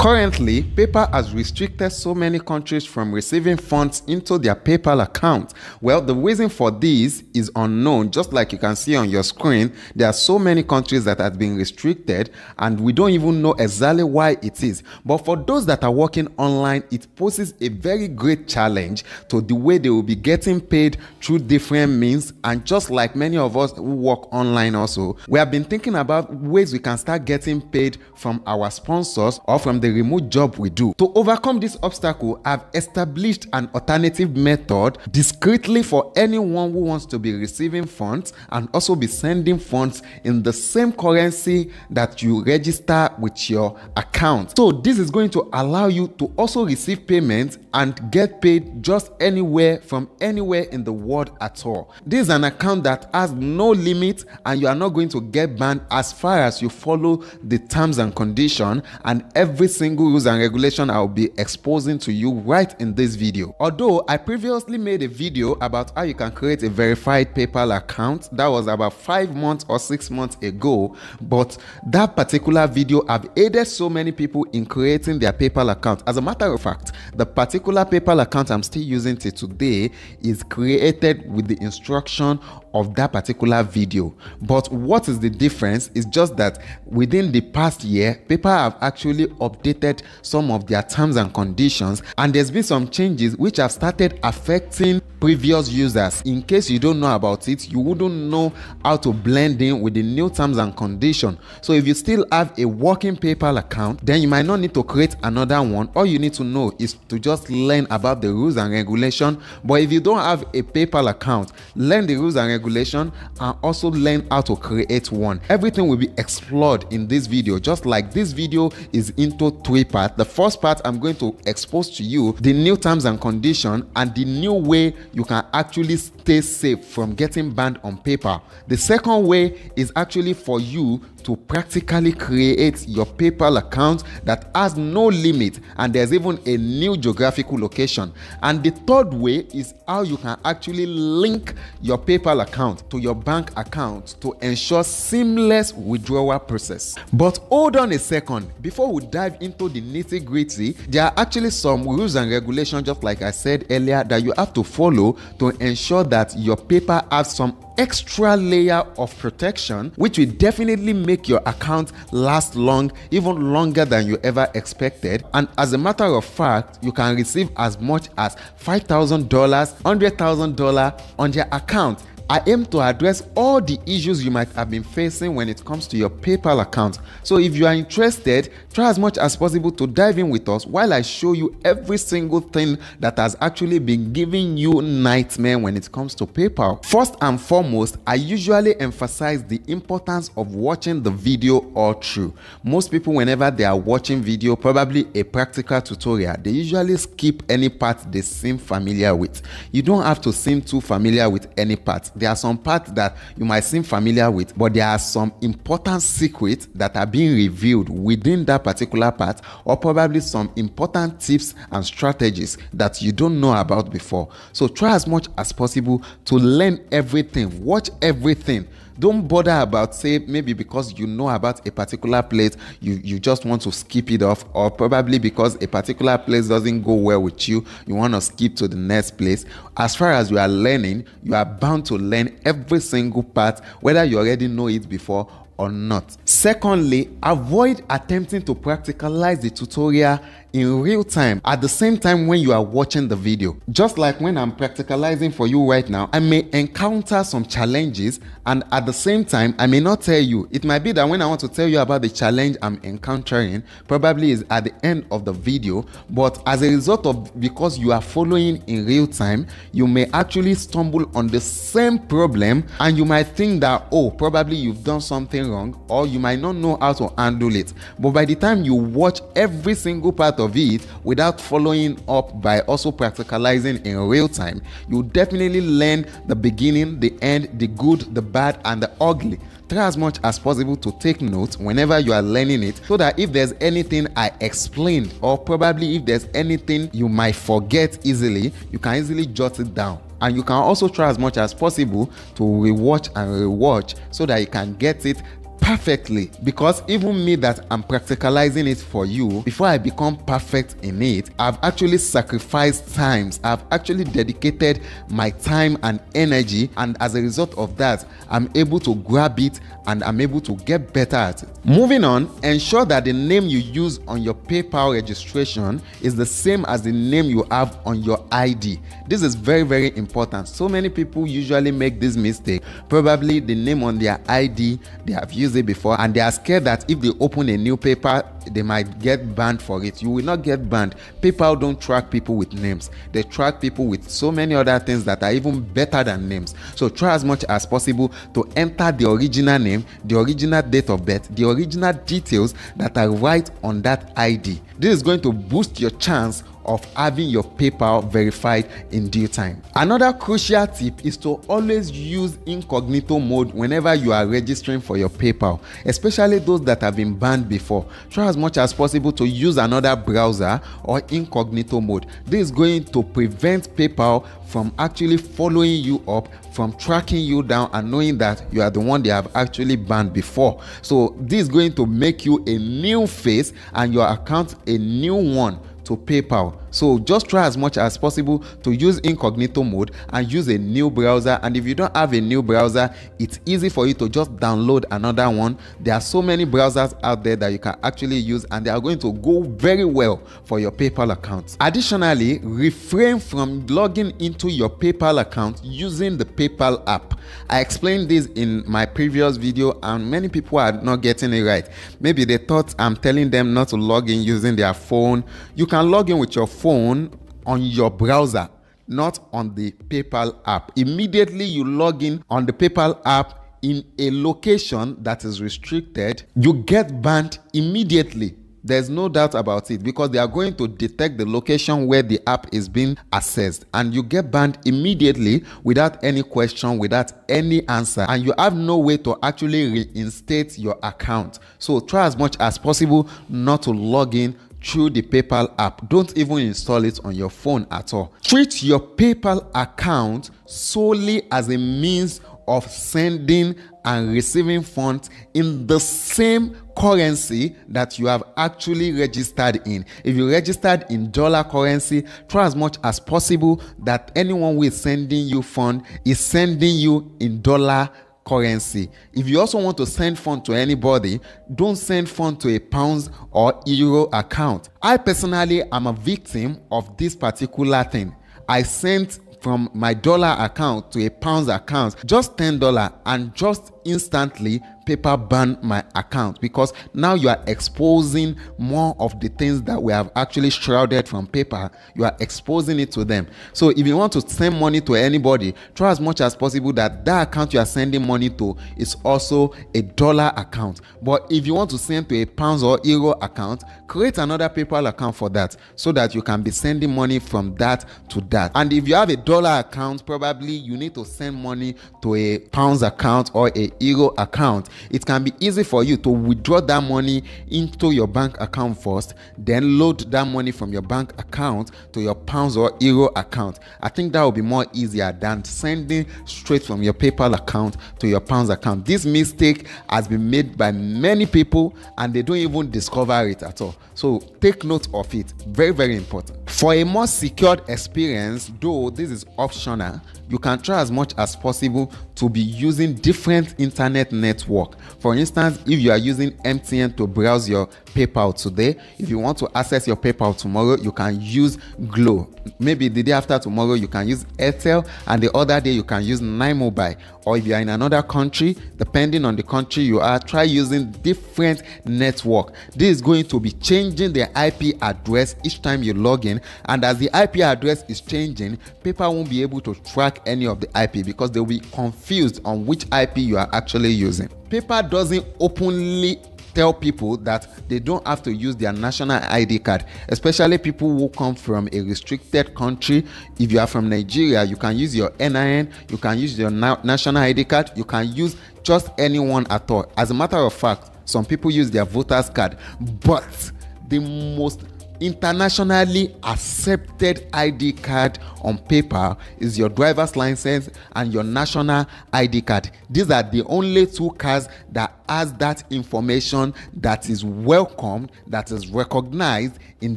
Currently, PayPal has restricted so many countries from receiving funds into their PayPal account. Well, the reason for this is unknown. Just like you can see on your screen, there are so many countries that have been restricted and we don't even know exactly why it is. But for those that are working online, it poses a very great challenge to the way they will be getting paid through different means. And just like many of us who work online also, we have been thinking about ways we can start getting paid from our sponsors or from the remote job we do. To overcome this obstacle, I've established an alternative method discreetly for anyone who wants to be receiving funds and also be sending funds in the same currency that you register with your account. So this is going to allow you to also receive payments and get paid just anywhere from anywhere in the world at all. This is an account that has no limit and you are not going to get banned as far as you follow the terms and conditions and every single rules and regulation I will be exposing to you right in this video. Although I previously made a video about how you can create a verified PayPal account, that was about 5 months or 6 months ago, but that particular video have aided so many people in creating their PayPal account. As a matter of fact, the particular PayPal account I'm still using till today is created with the instruction of that particular video. But what is the difference is just that within the past year, PayPal have actually updated some of their terms and conditions, and there's been some changes which have started affecting previous users. In case you don't know about it, you wouldn't know how to blend in with the new terms and conditions. So if you still have a working PayPal account, then you might not need to create another one. All you need to know is to just learn about the rules and regulation. But if you don't have a PayPal account, learn the rules and regulation and also learn how to create one. Everything will be explored in this video, just like this video is into 3 parts. The first part, I'm going to expose to you the new terms and conditions and the new way you can actually stay safe from getting banned on PayPal. The second way is actually for you to practically create your PayPal account that has no limit and there's even a new geographical location. And the third way is how you can actually link your PayPal account to your bank account to ensure seamless withdrawal process. But hold on a second, before we dive into the nitty-gritty, there are actually some rules and regulations, just like I said earlier, that you have to follow to ensure that your PayPal has some extra layer of protection, which will definitely make your account last long, even longer than you ever expected. And as a matter of fact, you can receive as much as $5,000, $100,000 on your account. I aim to address all the issues you might have been facing when it comes to your PayPal account. So if you are interested, try as much as possible to dive in with us while I show you every single thing that has actually been giving you nightmare when it comes to PayPal. First and foremost, I usually emphasize the importance of watching the video all through. Most people, whenever they are watching video, probably a practical tutorial, they usually skip any part they seem familiar with. You don't have to seem too familiar with any part. There are some parts that you might seem familiar with, but there are some important secrets that are being revealed within that particular part, or probably some important tips and strategies that you don't know about before. So try as much as possible to learn everything, watch everything. Don't bother about, say, maybe because you know about a particular place, you just want to skip it off, or probably because a particular place doesn't go well with you, you want to skip to the next place. As far as you are learning, you are bound to learn every single part, whether you already know it before or not. Secondly, avoid attempting to practicalize the tutorial in real time at the same time when you are watching the video. Just like when I'm practicalizing for you right now, I may encounter some challenges, and at the same time I may not tell you. It might be that when I want to tell you about the challenge I'm encountering, probably is at the end of the video, but as a result of, because you are following in real time, you may actually stumble on the same problem and you might think that, oh, probably you've done something wrong, or you might not know how to handle it. But by the time you watch every single part of it without following up by also practicalizing in real time, you definitely learn the beginning, the end, the good, the bad, and the ugly. Try as much as possible to take notes whenever you are learning it, so that if there's anything I explained, or probably if there's anything you might forget easily, you can easily jot it down. And you can also try as much as possible to rewatch and rewatch so that you can get it perfectly, because even me that I'm practicalizing it for you, before I become perfect in it, I've actually sacrificed times. I've actually dedicated my time and energy, and as a result of that, I'm able to grab it and I'm able to get better at it. Moving on, ensure that the name you use on your PayPal registration is the same as the name you have on your ID. This is very, very important. So many people usually make this mistake. Probably the name on their ID, they have used it before, and they are scared that if they open a new PayPal, they might get banned for it. You will not get banned. PayPal don't track people with names. They track people with so many other things that are even better than names. So try as much as possible to enter the original name, the original date of birth, the original details that are right on that ID. This is going to boost your chance of having your PayPal verified in due time. Another crucial tip is to always use incognito mode whenever you are registering for your PayPal, especially those that have been banned before. Try as much as possible to use another browser or incognito mode. This is going to prevent PayPal from actually following you up, from tracking you down and knowing that you are the one they have actually banned before. So this is going to make you a new face and your account a new one to PayPal. So just try as much as possible to use incognito mode and use a new browser. And if you don't have a new browser, it's easy for you to just download another one. There are so many browsers out there that you can actually use, and they are going to go very well for your PayPal account. Additionally, refrain from logging into your PayPal account using the PayPal app. I explained this in my previous video and many people are not getting it right. Maybe they thought I'm telling them not to log in using their phone. You can log in with your phone on your browser, not on the PayPal app. Immediately you log in on the PayPal app in a location that is restricted, you get banned immediately. There's no doubt about it, because they are going to detect the location where the app is being accessed, and you get banned immediately without any question, without any answer, and you have no way to actually reinstate your account. So try as much as possible not to log in through the PayPal app. Don't even install it on your phone at all. Treat your PayPal account solely as a means of sending and receiving funds in the same currency that you have actually registered in. If you registered in dollar currency, try as much as possible that anyone who is sending you funds is sending you in dollar currency. If you also want to send funds to anybody, don't send funds to a pounds or euro account. I personally am a victim of this particular thing. I sent from my dollar account to a pounds account, just $10, and just instantly PayPal banned my account, because now you are exposing more of the things that we have actually shrouded from PayPal. You are exposing it to them. So if you want to send money to anybody, try as much as possible that that account you are sending money to is also a dollar account. But if you want to send to a pounds or euro account, create another PayPal account for that, so that you can be sending money from that to that. And if you have a dollar account, probably you need to send money to a pounds account or a euro account. It can be easy for you to withdraw that money into your bank account first, then load that money from your bank account to your pounds or euro account. I think that will be more easier than sending straight from your PayPal account to your pounds account. This mistake has been made by many people and they don't even discover it at all. So take note of it. Very, very important. For a more secured experience, though this is optional, you can try as much as possible to be using different internet network. For instance, if you are using MTN to browse your PayPal today, if you want to access your PayPal tomorrow, you can use Glo. Maybe the day after tomorrow, you can use Airtel, and the other day you can use 9mobile. Or if you are in another country, depending on the country you are, try using different network. This is going to be changing the IP address each time you log in, and as the IP address is changing, PayPal won't be able to track any of the IP because they'll be confused on which IP you are actually using. PayPal doesn't openly tell people that they don't have to use their national ID card, especially people who come from a restricted country. If you are from Nigeria, you can use your NIN, you can use your national ID card, you can use just anyone at all. As a matter of fact, some people use their voter's card, but the most internationally accepted ID card on PayPal is your driver's license and your national ID card. These are the only two cards that has that information that is welcomed, that is recognized in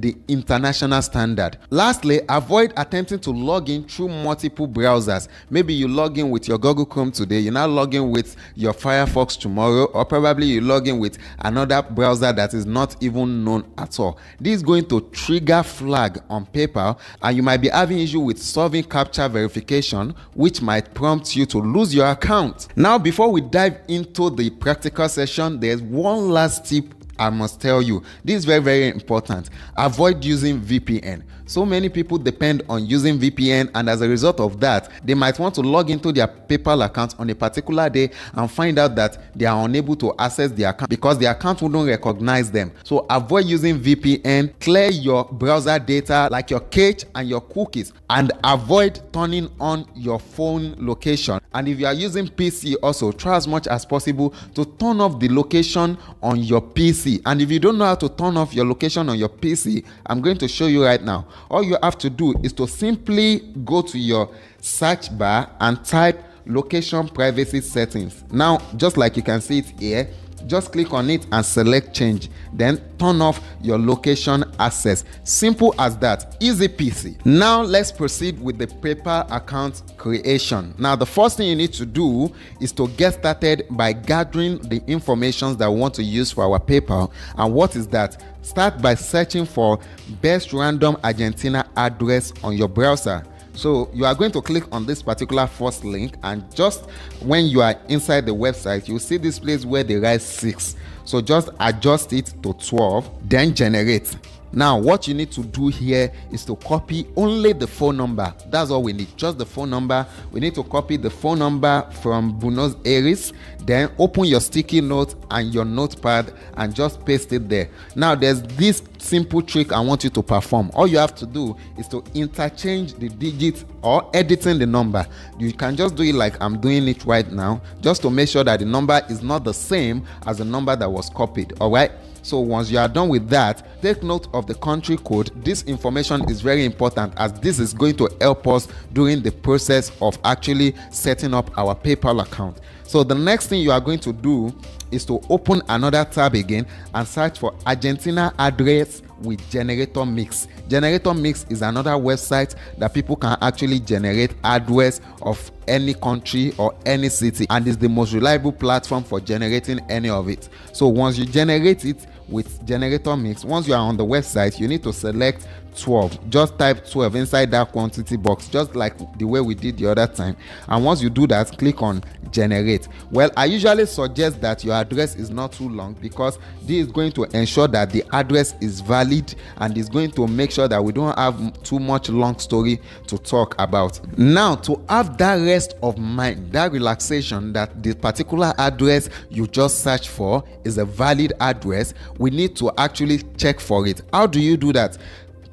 the international standard. Lastly, avoid attempting to log in through multiple browsers. Maybe you log in with your Google Chrome today, you now log in with your Firefox tomorrow, or probably you log in with another browser that is not even known at all. This is going to trigger flag on PayPal, and you might be having issue with solving captcha verification, which might prompt you to lose your account. Now, before we dive into the practical session, there's one last tip I must tell you. This is very, very important. Avoid using VPN. So many people depend on using VPN, and as a result of that, they might want to log into their PayPal account on a particular day and find out that they are unable to access the account because the account wouldn't recognize them. So avoid using VPN, clear your browser data like your cache and your cookies, and avoid turning on your phone location. And if you are using PC also, try as much as possible to turn off the location on your PC. And if you don't know how to turn off your location on your PC, I'm going to show you right now. All you have to do is to simply go to your search bar and type location privacy settings. Now, just like you can see it here, just click on it and select change, then turn off your location access. Simple as that, easy peasy. Now let's proceed with the PayPal account creation. Now the first thing you need to do is to get started by gathering the information that we want to use for our PayPal. And what is that? Start by searching for best random Argentina address on your browser. So you are going to click on this particular first link, and just when you are inside the website, you'll see this place where they write 6. So just adjust it to 12, then generate. Now what you need to do here is to copy only the phone number. That's all we need, just the phone number. We need to copy the phone number from Buenos Aires, then open your sticky note and your notepad and just paste it there. Now there's this simple trick I want you to perform. All you have to do is to interchange the digits or editing the number. You can just do it like I'm doing it right now, just to make sure that the number is not the same as the number that was copied. All right. So once you are done with that, take note of the country code. This information is very important, as this is going to help us during the process of actually setting up our PayPal account. So the next thing you are going to do is to open another tab again and search for Argentina address with Generator Mix. Generator Mix is another website that people can actually generate address of any country or any city, and is the most reliable platform for generating any of it. So once you generate it with Generator Mix, once you are on the website, you need to select 12. Just type 12 inside that quantity box, just like the way we did the other time. And once you do that, click on generate. Well, I usually suggest that your address is not too long, because this is going to ensure that the address is valid, and is going to make sure that we don't have too much long story to talk about. Now, to have that rest of mind, that relaxation that the particular address you just searched for is a valid address, we need to actually check for it. How do you do that?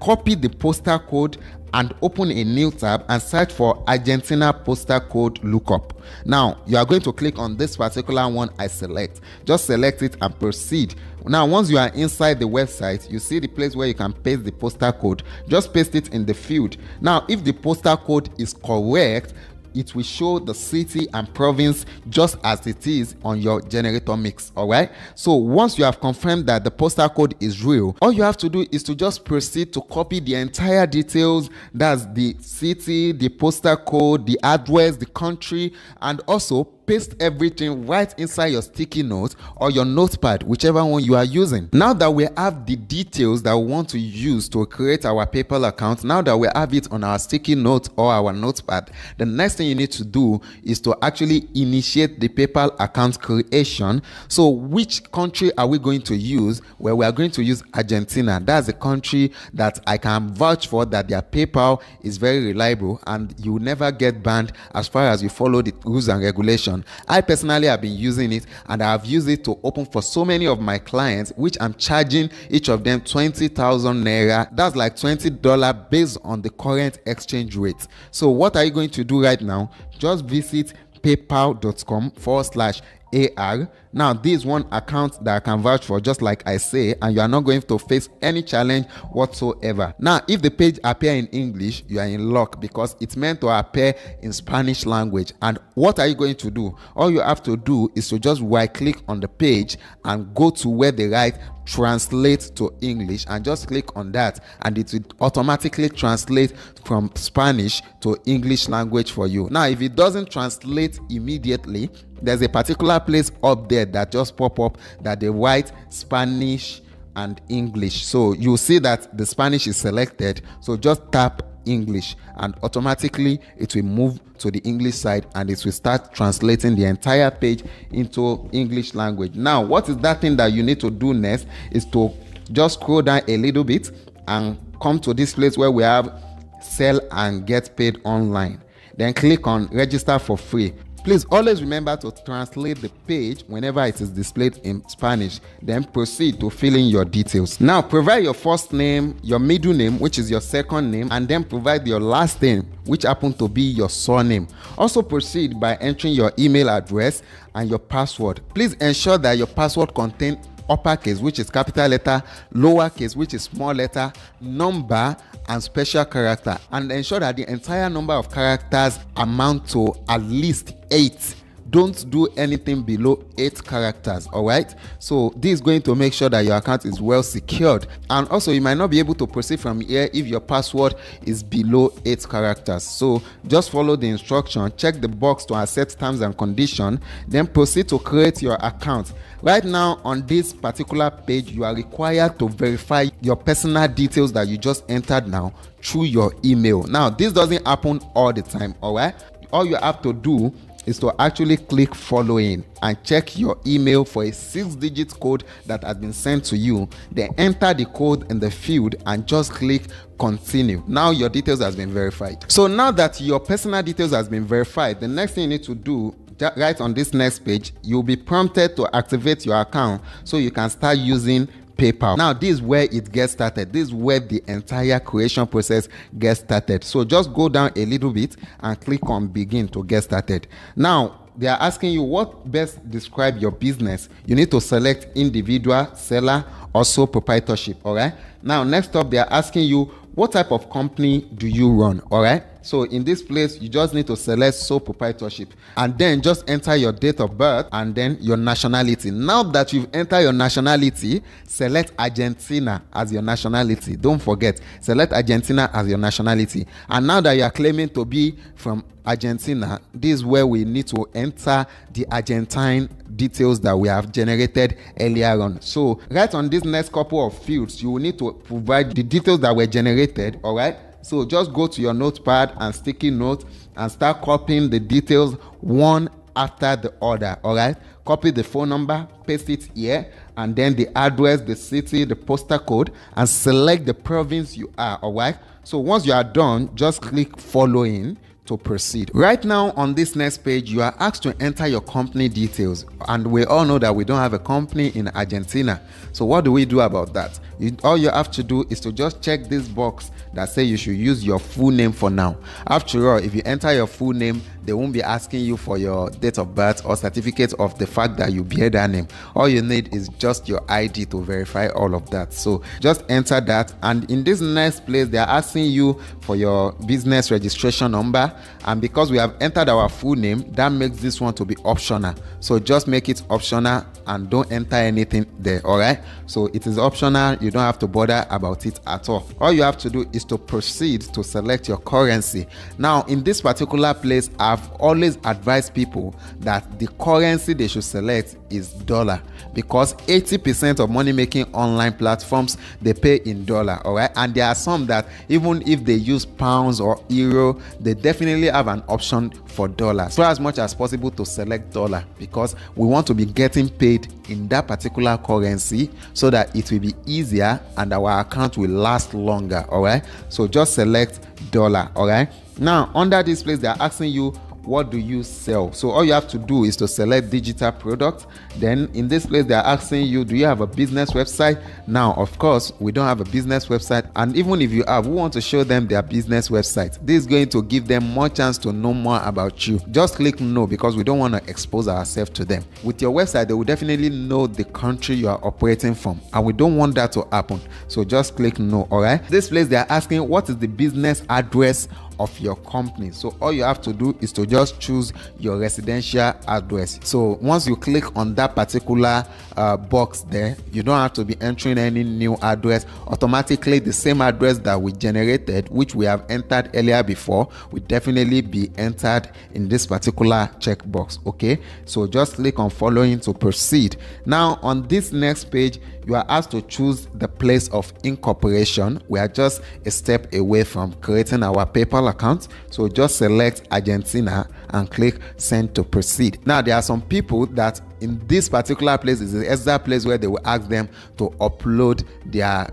Copy the postal code and open a new tab and search for Argentina postal code lookup. Now you are going to click on this particular one I select. Just select it and proceed. Now once you are inside the website, you see the place where you can paste the postal code. Just paste it in the field. Now if the postal code is correct, it will show the city and province just as it is on your Generator Mix. All right. So once you have confirmed that the postal code is real, all you have to do is to just proceed to copy the entire details. That's the city, the postal code, the address, the country, and also paste everything right inside your sticky note or your notepad, whichever one you are using. Now that we have the details that we want to use to create our PayPal account, now that we have it on our sticky note or our notepad, the next thing you need to do is to actually initiate the PayPal account creation. So which country are we going to use? Well, we are going to use Argentina. That's a country that I can vouch for that their PayPal is very reliable, and you will never get banned as far as you follow the rules and regulations. I personally have been using it, and I have used it to open for so many of my clients, which I'm charging each of them 20,000 naira. That's like $20 based on the current exchange rate. So what are you going to do right now? Just visit paypal.com/AR. Now, this is one account that I can vouch for, just like I say, and you are not going to face any challenge whatsoever. Now, if the page appear in English, you are in luck because it's meant to appear in Spanish language. And what are you going to do? All you have to do is to just right click on the page and go to where they write translate to English, and just click on that, and it will automatically translate from Spanish to English language for you. Now, if it doesn't translate immediately, there's a particular place up there that just pop up that they write Spanish and English. So you'll see that the Spanish is selected, so just tap English and automatically it will move to the English side, and it will start translating the entire page into English language. Now, what is that thing that you need to do next is to just scroll down a little bit and come to this place where we have sell and get paid online. Then click on register for free. Please always remember to translate the page whenever it is displayed in Spanish. Then proceed to fill in your details. Now, provide your first name, your middle name, which is your second name, and then provide your last name, which happens to be your surname. Also proceed by entering your email address and your password. Please ensure that your password contains uppercase, which is capital letter, lowercase, which is small letter, number, and special character, and ensure that the entire number of characters amount to at least 8. Don't do anything below 8 characters. All right, so this is going to make sure that your account is well secured, and also you might not be able to proceed from here if your password is below 8 characters. So just follow the instruction, check the box to accept terms and conditions, then proceed to create your account. Right now on this particular page, you are required to verify your personal details that you just entered now through your email. Now, this doesn't happen all the time. All right, all you have to do is to actually click following and check your email for a 6-digit code that has been sent to you. Then enter the code in the field and just click continue. Now your details has been verified. So now that your personal details has been verified, the next thing you need to do, right on this next page, you'll be prompted to activate your account so you can start using PayPal. Now, this is where it gets started. This is where the entire creation process gets started. So just go down a little bit and click on begin to get started. Now, they are asking you what best describe your business. You need to select individual, seller, or sole proprietorship. All right. Now, next up, they are asking you what type of company do you run. All right. So in this place, you just need to select sole proprietorship, and then just enter your date of birth and then your nationality. Now that you've entered your nationality, select Argentina as your nationality. Don't forget, select Argentina as your nationality. And now that you are claiming to be from Argentina, this is where we need to enter the Argentine details that we have generated earlier on. So right on this next couple of fields, you will need to provide the details that were generated. All right. So just go to your notepad and sticky note and start copying the details one after the other. All right. Copy the phone number, paste it here, and then the address, the city, the postal code, and select the province you are. All right. So once you are done, just click following to proceed. Right now on this next page, you are asked to enter your company details, and we all know that we don't have a company in Argentina. So what do we do about that? All you have to do is to just check this box that says you should use your full name for now. After all, if you enter your full name, they won't be asking you for your date of birth or certificate of the fact that you bear that name. All you need is just your ID to verify all of that. So just enter that, and in this next place, they are asking you for your business registration number, and because we have entered our full name, that makes this one to be optional. So just make it optional and don't enter anything there. All right, so it is optional. You don't have to bother about it at all. All you have to do is to proceed to select your currency. Now in this particular place, I've always advised people that the currency they should select is dollar, because 80% of money making online platforms, they pay in dollar. All right, and there are some that even if they use pounds or euro, they definitely have an option for dollars. Try as much as possible to select dollar, because we want to be getting paid in that particular currency so that it will be easier and our account will last longer. All right, so just select dollar. All right, now under this place, they are asking you what do you sell? So all you have to do is to select digital products. Then in this place, they're asking you, do you have a business website? Now, of course, we don't have a business website. And even if you have, we want to show them their business website. This is going to give them more chance to know more about you. Just click no, because we don't want to expose ourselves to them. With your website, they will definitely know the country you are operating from, and we don't want that to happen. So just click no. All right, this place they're asking, what is the business address of your company? So all you have to do is to just choose your residential address. So once you click on that particular box there, you don't have to be entering any new address. Automatically the same address that we generated, which we have entered earlier before, will definitely be entered in this particular checkbox. Okay, so just click on following to proceed. Now on this next page, you are asked to choose the place of incorporation. We are just a step away from creating our PayPal account. So just select Argentina and click send to proceed. Now there are some people that in this particular place is the exact place where they will ask them to upload their,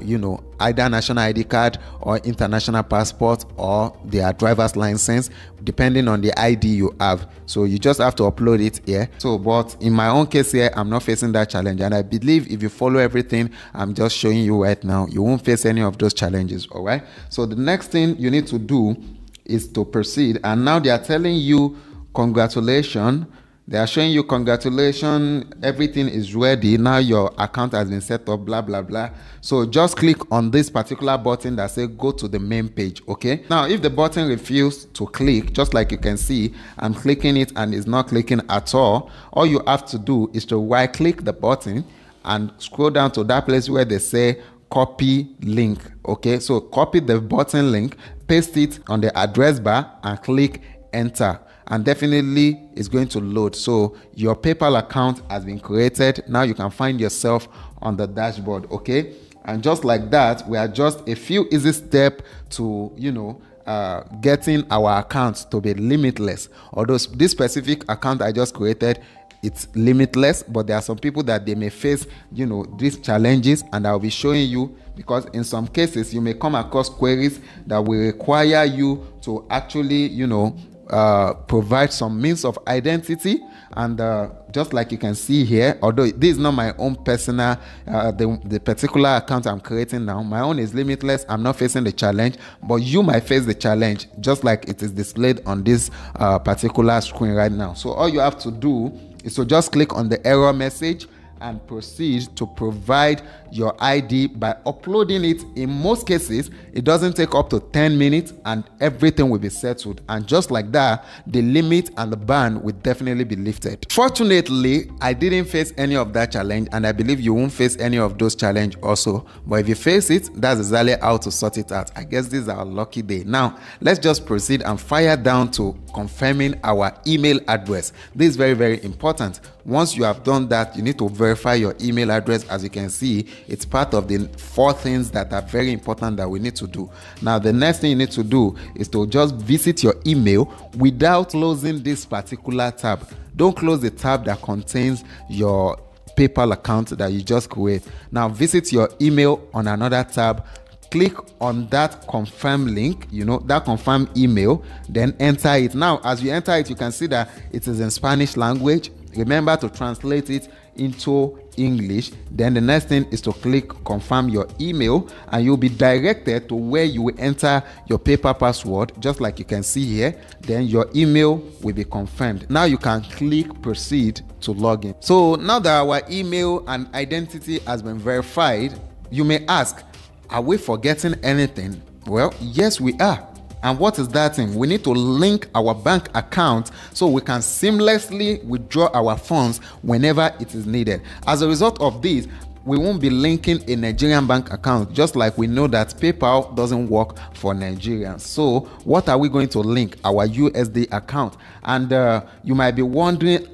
either national ID card or international passport or their driver's license, depending on the ID you have. So you just have to upload it here. So, but in my own case here, I'm not facing that challenge. And I believe if you follow everything I'm just showing you right now, you won't face any of those challenges. All right. So the next thing you need to do is to proceed. And now they are telling you, congratulations. They are showing you, congratulations, everything is ready. Now your account has been set up, blah, blah, blah. So just click on this particular button that says go to the main page, okay? Now, if the button refuses to click, just like you can see, I'm clicking it and it's not clicking at all you have to do is to right click the button and scroll down to that place where they say copy link, okay? So copy the button link, paste it on the address bar and click enter. And definitely it's going to load. So your PayPal account has been created. Now you can find yourself on the dashboard, okay? And just like that, we are just a few easy steps to, getting our accounts to be limitless. Although this specific account I just created, it's limitless, but there are some people that they may face, these challenges, and I'll be showing you, because in some cases you may come across queries that will require you to actually, provide some means of identity. And just like you can see here, although this is not my own personal, the particular account I'm creating now, my own is limitless. I'm not facing the challenge, but you might face the challenge just like it is displayed on this particular screen right now. So all you have to do is to just click on the error message and proceed to provide your ID by uploading it. In most cases, it doesn't take up to 10 minutes and everything will be settled. And just like that, the limit and the ban will definitely be lifted. Fortunately, I didn't face any of that challenge, and I believe you won't face any of those challenges also. But if you face it, that's exactly how to sort it out. I guess this is our lucky day. Now, let's just proceed and fire down to confirming our email address. This is very, very important. Once you have done that, you need to verify your email address. As you can see, it's part of the 4 things that are very important that we need to do. Now, the next thing you need to do is to just visit your email without closing this particular tab. Don't close the tab that contains your PayPal account that you just create. Now, visit your email on another tab. Click on that confirm link, that confirm email, then enter it. Now, as you enter it, you can see that it is in Spanish language. Remember to translate it into English. Then the next thing is to click confirm your email, and you'll be directed to where you will enter your PayPal password, just like you can see here. Then your email will be confirmed. Now you can click proceed to log in. So now that our email and identity has been verified, you may ask, are we forgetting anything? Well, yes, we are. And what is that thing? We need to link our bank account so we can seamlessly withdraw our funds whenever it is needed. As a result of this, we won't be linking a Nigerian bank account, just like we know that PayPal doesn't work for Nigerians. So what are we going to link? Our USD account. And you might be wondering,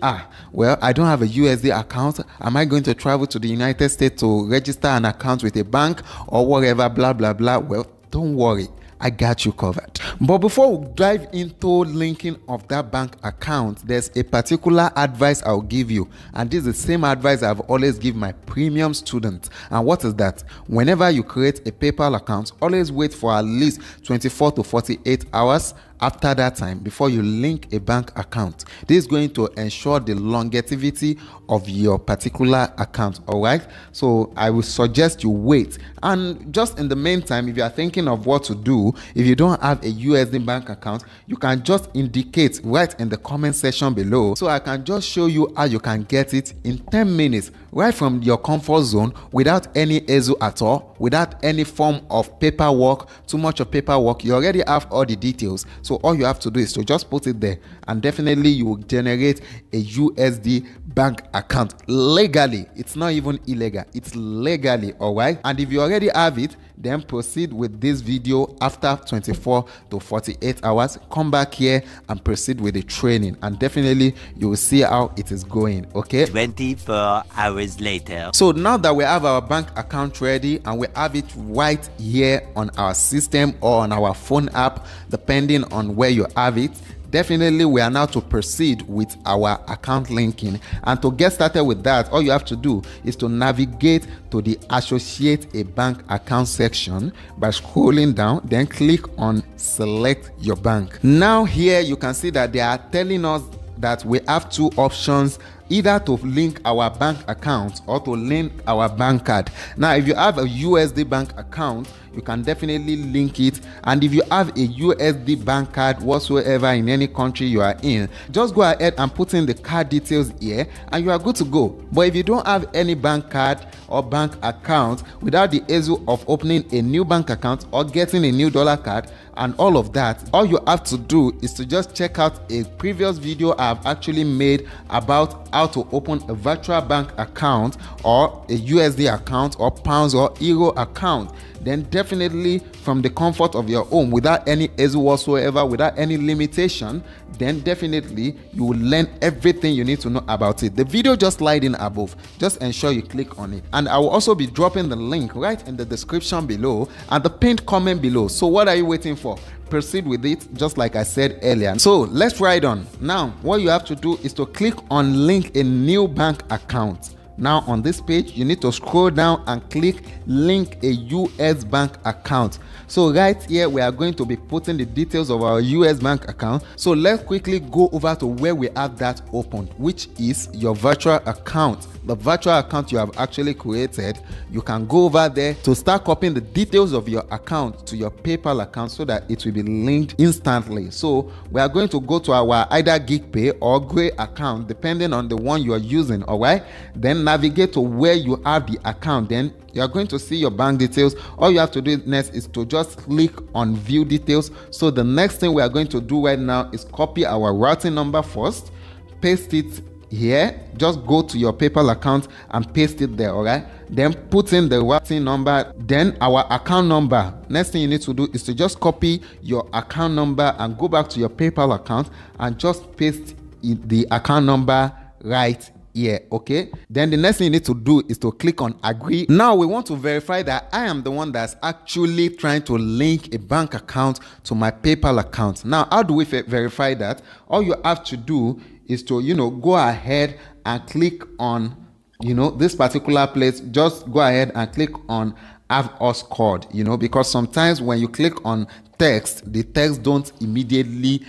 well, I don't have a USD account. Am I going to travel to the United States to register an account with a bank or whatever, blah, blah, blah? Well, don't worry. I got you covered. But before we dive into linking of that bank account, there's a particular advice I'll give you, and this is the same advice I've always give my premium students. And what is that? Whenever you create a PayPal account, always wait for at least 24 to 48 hours after that time before you link a bank account. This is going to ensure the longevity of your particular account. All right, so I will suggest you wait. And just in the meantime, if you are thinking of what to do, if you don't have a USD bank account, you can just indicate right in the comment section below, so I can just show you how you can get it in 10 minutes right from your comfort zone, without any hassle at all, without any form of paperwork, too much of paperwork. You already have all the details, so all you have to do is to just put it there, and definitely you will generate a USD bank account legally. It's not even illegal, it's legally. All right, and if you already have it, then proceed with this video after 24 to 48 hours. Come back here and proceed with the training, and definitely you will see how it is going. Okay, 24 hours later. So now that we have our bank account ready and we have it right here on our system or on our phone app, depending on where you have it, definitely we are now to proceed with our account linking. And to get started with that, all you have to do is to navigate to the associate a bank account section by scrolling down, then click on select your bank. Now here you can see that they are telling us that we have two options, either to link our bank account or to link our bank card. Now if you have a USD bank account, you can definitely link it, and if you have a USD bank card whatsoever in any country you are in, just go ahead and put in the card details here and you are good to go. But if you don't have any bank card or bank account, without the hassle of opening a new bank account or getting a new dollar card and all of that, all you have to do is to just check out a previous video I've actually made about how to open a virtual bank account or a USD account or pounds or euro account. Then definitely from the comfort of your home, without any hassle whatsoever, without any limitation, then definitely you will learn everything you need to know about it. The video just sliding above, just ensure you click on it, and I will also be dropping the link right in the description below and the pinned comment below. So what are you waiting for? Proceed with it, just like I said earlier. So let's ride on. Now what you have to do is to click on link a new bank account. Now on this page, you need to scroll down and click link a US bank account. So right here, we are going to be putting the details of our US bank account. So let's quickly go over to where we have that opened, which is your virtual account. The virtual account you have actually created, you can go over there to start copying the details of your account to your PayPal account so that it will be linked instantly. So we are going to go to our either GigPay or Gray account, depending on the one you are using. All right, then navigate to where you have the account. Then you are going to see your bank details. All you have to do next is to just click on view details. So the next thing we are going to do right now is copy our routing number first, paste it here. Just go to your PayPal account and paste it there. All right, then put in the routing number, then our account number. Next thing you need to do is to just copy your account number and go back to your PayPal account and just paste the account number right here. Okay, then the next thing you need to do is to click on agree. Now we want to verify that I am the one that's actually trying to link a bank account to my PayPal account. Now how do we verify that? All you have to do is to go ahead and click on this particular place. Just go ahead and click on have us called, because sometimes when you click on text, the text don't immediately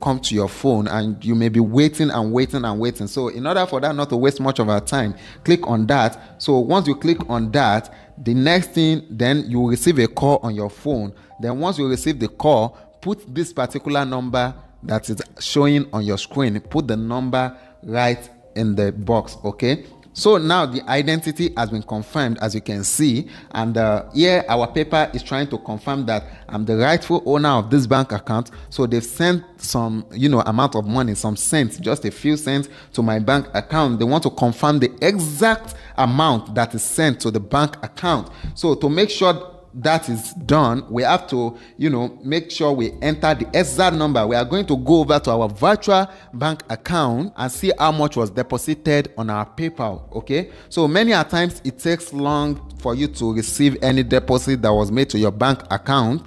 come to your phone, and you may be waiting and waiting and waiting. So in order for that not to waste much of our time, click on that. So once you click on that, the next thing, then you will receive a call on your phone. Then once you receive the call, put this particular number that is showing on your screen, put the number right in the box. Okay, so now the identity has been confirmed, as you can see, and here our paper is trying to confirm that I'm the rightful owner of this bank account. So they've sent some amount of money, some cents, just a few cents to my bank account. They want to confirm the exact amount that is sent to the bank account. So to make sure that is done, we have to, make sure we enter the exact number. We are going to go over to our virtual bank account and see how much was deposited on our PayPal. Okay, so many a times it takes long for you to receive any deposit that was made to your bank account,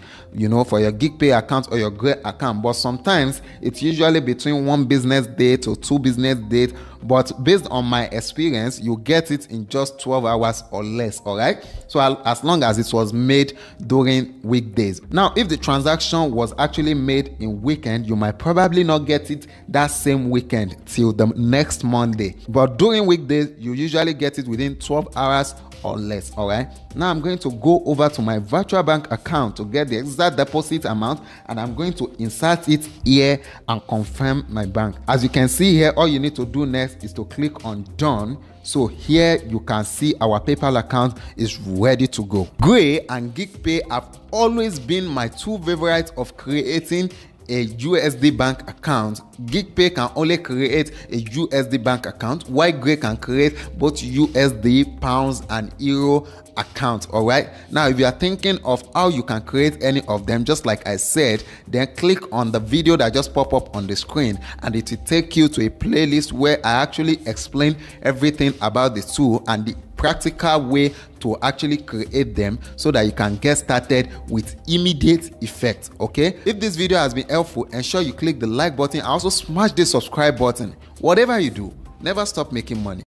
for your GigPay account or your Gray account, but sometimes it's usually between 1 business day to 2 business days. But based on my experience, you get it in just 12 hours or less. All right, so as long as it was made during weekdays. Now, if the transaction was actually made in weekend, you might probably not get it that same weekend till the next Monday, but during weekdays you usually get it within 12 hours or less. All right, now I'm going to go over to my virtual bank account to get the exact deposit amount, and I'm going to insert it here and confirm my bank. As you can see here, all you need to do next is to click on done. So here you can see our PayPal account is ready to go. Gray and GigPay have always been my 2 favorites of creating a USD bank account. GigPay can only create a USD bank account, while Gray can create both USD, pounds and euro account. All right, now if you are thinking of how you can create any of them, just like I said, then click on the video that just pop up on the screen, and it will take you to a playlist where I actually explain everything about the tool and the practical way to actually create them, so that you can get started with immediate effect. Okay, if this video has been helpful, ensure you click the like button and also smash the subscribe button. Whatever you do, never stop making money.